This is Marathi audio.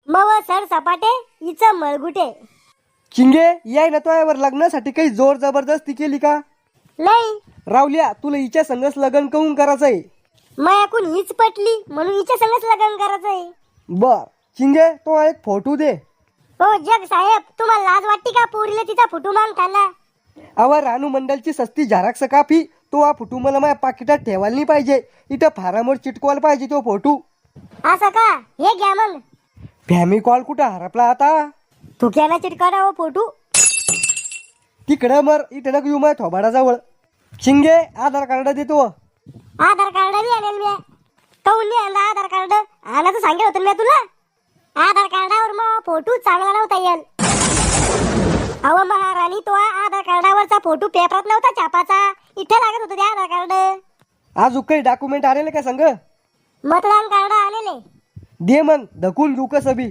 मग सर सपाटे हिच मळगुटे. चिंगे याय ना तो यावर लग्नासाठी काही जोर जबरदस्ती केली का? नाही, रावल्या तुला हिच्या संगच लग्न करून करायचंय. मायाकून हीच पटली म्हणून हिच्या संगच लग्न करायचंय. बर चिंगे तो एक फोटो दे. हो जग साहेब, तुम्हाला लाज वाटते का पोरीला तिचा फोटो मागताना? अवा रानू मंडलची सस्ती झेरॉक्स कापी तो हा फोटो मला माझ्या पाकिटात ठेवायला नाही पाहिजे. इथं फारामोर चिटकवायला पाहिजे तो फोटो. असं का? हे घ्या मग. फॅमी कॉल कुठं हरपला आता? तू केला चिटकारा हो फोटो. तिकडं मर इथं नको येऊ माझ्या थोबाडाजवळ. चिंगे आधार कार्ड देतो. आधार कार्ड बी आणेल मी. काऊन नाही आणला आधार कार्ड? आणायचं सांगेल होतं मी तुला. आधार कार्डावर मग फोटो चांगला नव्हता येईल. अहो महाराणी, तो आधार कार्डावरचा फोटो पेपरात नव्हता छापाचा. इथे लागत होतं ते आधार कार्ड. आज काही डॉक्युमेंट आलेले का संग? मतदान कार्ड आलेले. दे मग धकून घेऊ कसं बी.